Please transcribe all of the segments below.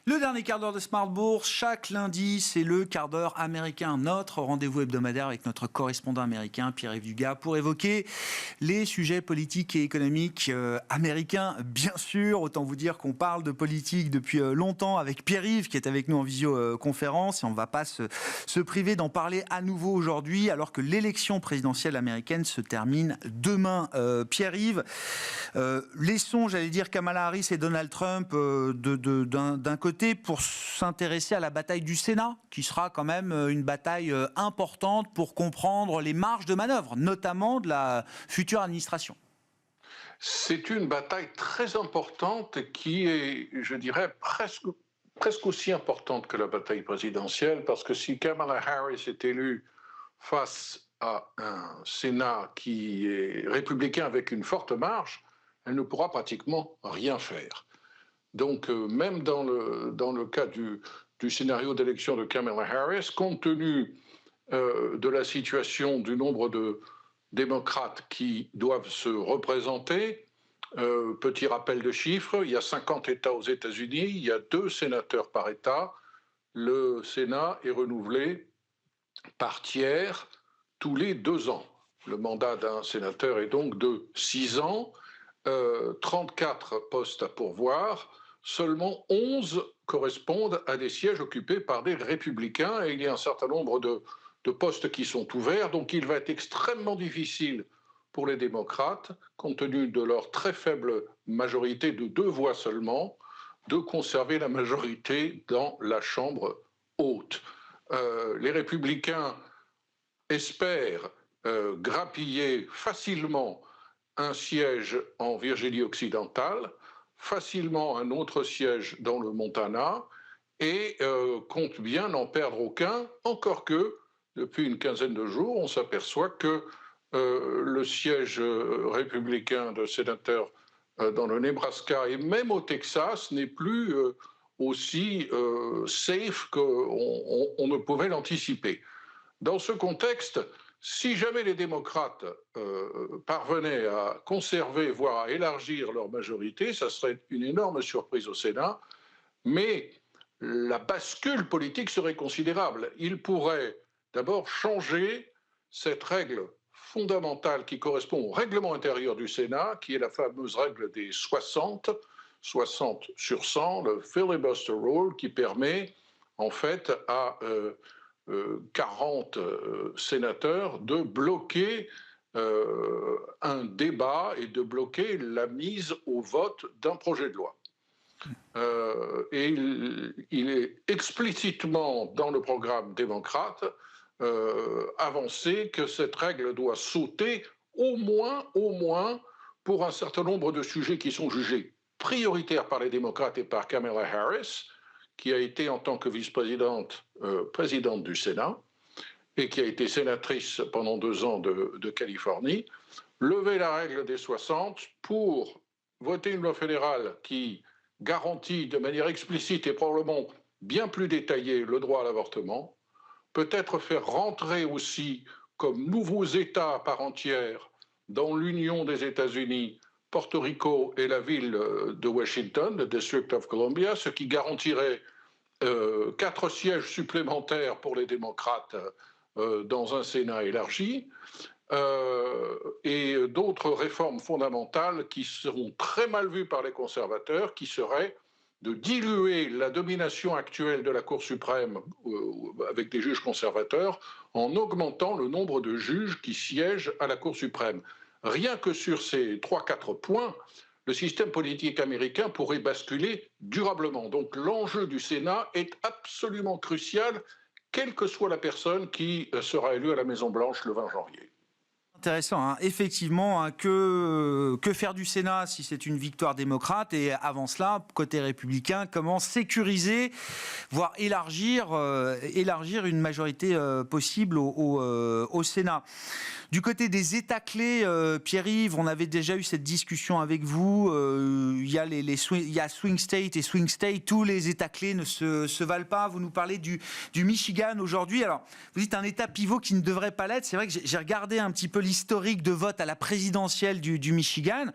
Le dernier quart d'heure de Smart Bourse, chaque lundi, c'est le quart d'heure américain, notre rendez-vous hebdomadaire avec notre correspondant américain, Pierre-Yves Dugas, pour évoquer les sujets politiques et économiques américains, bien sûr. Autant vous dire qu'on parle de politique depuis longtemps avec Pierre-Yves, qui est avec nous en visioconférence, et on ne va pas se priver d'en parler à nouveau aujourd'hui, alors que l'élection présidentielle américaine se termine demain. Pierre-Yves, laissons, j'allais dire, Kamala Harris et Donald Trump d'un côté, pour s'intéresser à la bataille du Sénat, qui sera quand même une bataille importante pour comprendre les marges de manœuvre, notamment de la future administration. C'est une bataille très importante qui est, je dirais, presque aussi importante que la bataille présidentielle, parce que si Kamala Harris est élue face à un Sénat qui est républicain avec une forte marge, elle ne pourra pratiquement rien faire. Donc, même dans le cas du scénario d'élection de Kamala Harris, compte tenu de la situation du nombre de démocrates qui doivent se représenter, petit rappel de chiffres, il y a 50 États aux États-Unis, il y a 2 sénateurs par État. Le Sénat est renouvelé par tiers tous les 2 ans. Le mandat d'un sénateur est donc de 6 ans, 34 postes à pourvoir. Seulement 11 correspondent à des sièges occupés par des républicains et il y a un certain nombre de postes qui sont ouverts. Donc il va être extrêmement difficile pour les démocrates, compte tenu de leur très faible majorité de 2 voix seulement, de conserver la majorité dans la Chambre haute. Les républicains espèrent grappiller facilement un siège en Virginie occidentale, facilement un autre siège dans le Montana et compte bien n'en perdre aucun, encore que, depuis une quinzaine de jours, on s'aperçoit que le siège républicain de sénateur dans le Nebraska et même au Texas n'est plus aussi safe qu'on ne pouvait l'anticiper. Dans ce contexte, si jamais les démocrates parvenaient à conserver, voire à élargir leur majorité, ça serait une énorme surprise au Sénat, mais la bascule politique serait considérable. Ils pourraient d'abord changer cette règle fondamentale qui correspond au règlement intérieur du Sénat, qui est la fameuse règle des 60 sur 100, le filibuster rule, qui permet en fait à 40 sénateurs de bloquer un débat et de bloquer la mise au vote d'un projet de loi. Et il est explicitement dans le programme démocrate avancé que cette règle doit sauter au moins pour un certain nombre de sujets qui sont jugés prioritaires par les démocrates et par Kamala Harris, qui a été en tant que vice-présidente présidente du Sénat et qui a été sénatrice pendant 2 ans de Californie, lever la règle des 60 pour voter une loi fédérale qui garantit de manière explicite et probablement bien plus détaillée le droit à l'avortement, peut-être faire rentrer aussi comme nouveaux États à part entière dans l'Union des États-Unis Porto Rico et la ville de Washington, le District of Columbia, ce qui garantirait 4 sièges supplémentaires pour les démocrates dans un Sénat élargi, et d'autres réformes fondamentales qui seront très mal vues par les conservateurs, qui seraient de diluer la domination actuelle de la Cour suprême avec des juges conservateurs en augmentant le nombre de juges qui siègent à la Cour suprême. Rien que sur ces 3-4 points, le système politique américain pourrait basculer durablement. Donc l'enjeu du Sénat est absolument crucial, quelle que soit la personne qui sera élue à la Maison-Blanche le 20 janvier. Intéressant, hein. Effectivement, hein, que faire du Sénat si c'est une victoire démocrate, et avant cela, côté républicain, comment sécuriser, voire élargir une majorité possible au Sénat. Du côté des États clés, Pierre-Yves, on avait déjà eu cette discussion avec vous. Il y a swing state et swing state. Tous les États clés ne se valent pas. Vous nous parlez du Michigan aujourd'hui. Alors, vous dites un État pivot qui ne devrait pas l'être. C'est vrai que j'ai regardé un petit peu l'historique de vote à la présidentielle du Michigan.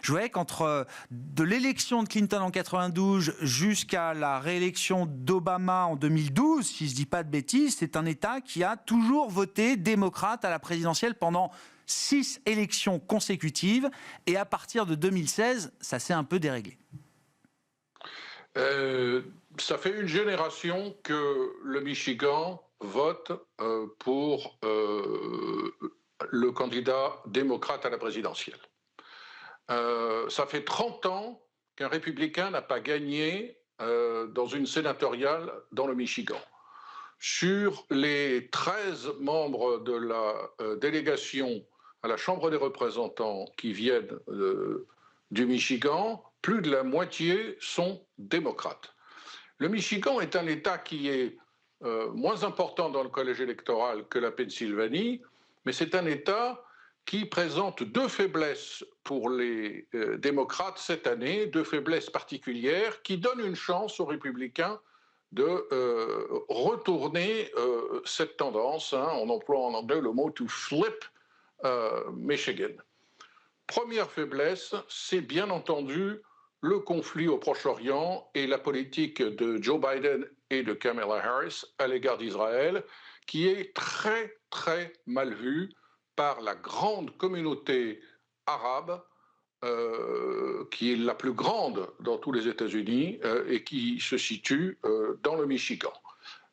Je voyais qu'entre de l'élection de Clinton en 92 jusqu'à la réélection d'Obama en 2012, si je ne dis pas de bêtises, c'est un État qui a toujours voté démocrate à la présidentielle pendant 6 élections consécutives. Et à partir de 2016, ça s'est un peu déréglé. Ça fait une génération que le Michigan vote pour le candidat démocrate à la présidentielle. Ça fait 30 ans qu'un républicain n'a pas gagné dans une sénatoriale dans le Michigan. Sur les 13 membres de la délégation à la Chambre des représentants qui viennent du Michigan, plus de la moitié sont démocrates. Le Michigan est un État qui est moins important dans le collège électoral que la Pennsylvanie, mais c'est un État qui présente 2 faiblesses pour les démocrates cette année, 2 faiblesses particulières qui donnent une chance aux républicains de retourner cette tendance. On emploie en anglais le mot « to flip Michigan ». Première faiblesse, c'est bien entendu le conflit au Proche-Orient et la politique de Joe Biden et de Kamala Harris à l'égard d'Israël, qui est très, très mal vue par la grande communauté arabe, qui est la plus grande dans tous les États-Unis et qui se situe dans le Michigan.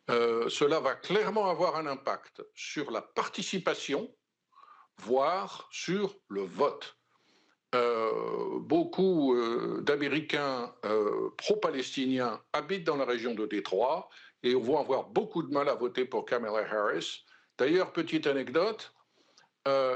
Cela va clairement avoir un impact sur la participation, voire sur le vote. Beaucoup d'Américains pro-palestiniens habitent dans la région de Détroit et vont avoir beaucoup de mal à voter pour Kamala Harris. D'ailleurs, petite anecdote,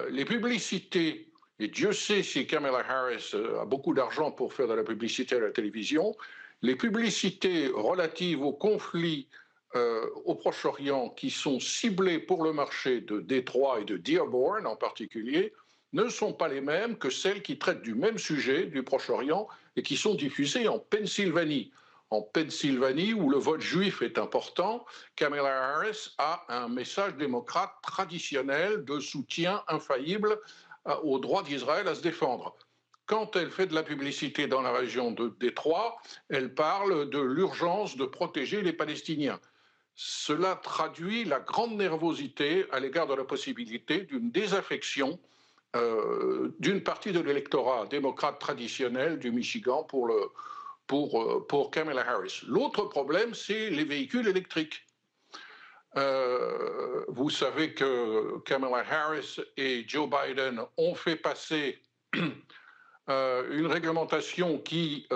les publicités, et Dieu sait si Kamala Harris a beaucoup d'argent pour faire de la publicité à la télévision, les publicités relatives au conflit au Proche-Orient qui sont ciblées pour le marché de Détroit et de Dearborn en particulier, ne sont pas les mêmes que celles qui traitent du même sujet du Proche-Orient et qui sont diffusées en Pennsylvanie. En Pennsylvanie, où le vote juif est important, Kamala Harris a un message démocrate traditionnel de soutien infaillible au droit d'Israël à se défendre. Quand elle fait de la publicité dans la région de Détroit, elle parle de l'urgence de protéger les Palestiniens. Cela traduit la grande nervosité à l'égard de la possibilité d'une désaffection d'une partie de l'électorat démocrate traditionnel du Michigan pour Kamala Harris. L'autre problème, c'est les véhicules électriques. Vous savez que Kamala Harris et Joe Biden ont fait passer une réglementation qui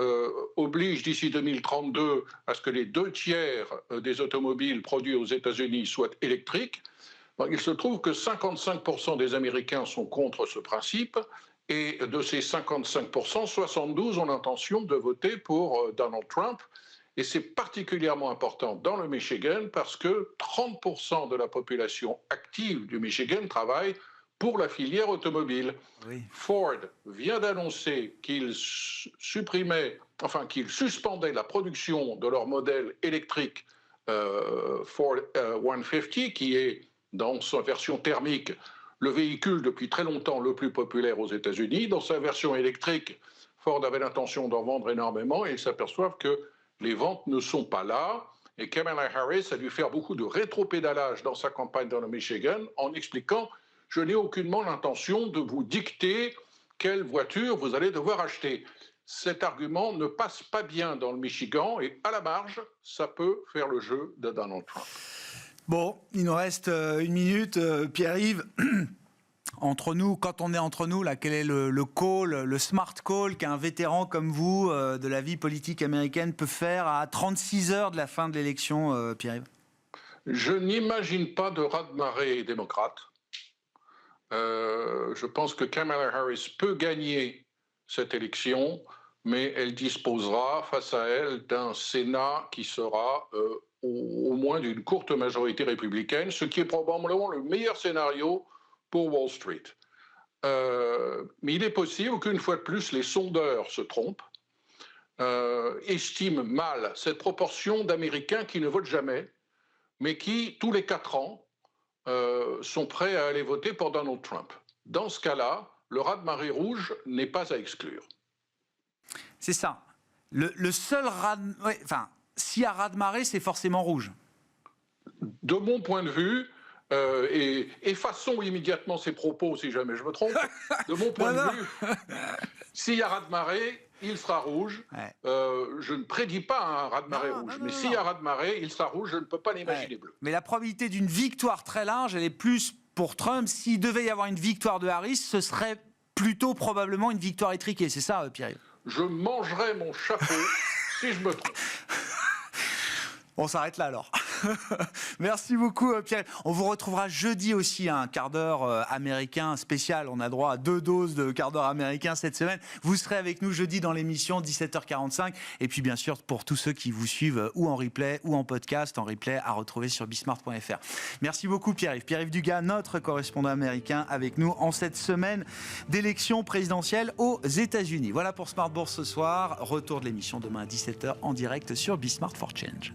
oblige d'ici 2032 à ce que les 2/3 des automobiles produits aux États-Unis soient électriques. Il se trouve que 55% des Américains sont contre ce principe et de ces 55%, 72 ont l'intention de voter pour Donald Trump. Et c'est particulièrement important dans le Michigan parce que 30% de la population active du Michigan travaille pour la filière automobile. Oui. Ford vient d'annoncer qu'il suspendait la production de leur modèle électrique Ford 150, qui est dans sa version thermique le véhicule depuis très longtemps le plus populaire aux États-Unis. Dans sa version électrique, Ford avait l'intention d'en vendre énormément et ils s'aperçoivent que les ventes ne sont pas là. Et Kamala Harris a dû faire beaucoup de rétropédalage dans sa campagne dans le Michigan en expliquant « Je n'ai aucunement l'intention de vous dicter quelle voiture vous allez devoir acheter ». Cet argument ne passe pas bien dans le Michigan et à la marge, ça peut faire le jeu de Donald Trump. Bon, il nous reste 1 minute. Pierre-Yves, entre nous, quand on est entre nous, là, quel est le call, le smart call qu'un vétéran comme vous de la vie politique américaine peut faire à 36 heures de la fin de l'élection, Pierre-Yves? Je n'imagine pas de raz-de-marée démocrate. Je pense que Kamala Harris peut gagner cette élection, mais elle disposera face à elle d'un Sénat qui sera au moins d'une courte majorité républicaine, ce qui est probablement le meilleur scénario pour Wall Street. Mais il est possible qu'une fois de plus, les sondeurs se trompent, estiment mal cette proportion d'Américains qui ne votent jamais, mais qui, tous les 4 ans, sont prêts à aller voter pour Donald Trump. Dans ce cas-là, le raz-de-marée rouge n'est pas à exclure. C'est ça. Le seul s'il y a raz-de-marée, c'est forcément rouge. De mon point de vue, et effaçons immédiatement ces propos si jamais je me trompe, de mon point de vue, s'il y a raz-de-marée, il sera rouge. Ouais. Je ne prédis pas un raz-de-marée rouge, mais s'il y a raz-de-marée, il sera rouge, je ne peux pas l'imaginer bleu. Mais la probabilité d'une victoire très large, elle est plus pour Trump. S'il devait y avoir une victoire de Harris, ce serait plutôt probablement une victoire étriquée. C'est ça, Pierre? Je mangerai mon chapeau si je me trompe. On s'arrête là alors. Merci beaucoup Pierre. On vous retrouvera jeudi aussi un quart d'heure américain spécial. On a droit à 2 doses de quart d'heure américain cette semaine. Vous serez avec nous jeudi dans l'émission 17h45. Et puis bien sûr pour tous ceux qui vous suivent ou en replay ou en podcast, en replay à retrouver sur bismart.fr. Merci beaucoup Pierre-Yves. Pierre-Yves Dugas, notre correspondant américain avec nous en cette semaine d'élection présidentielle aux États-Unis. Voilà pour Smart Bourse ce soir. Retour de l'émission demain à 17h en direct sur Bismart for Change.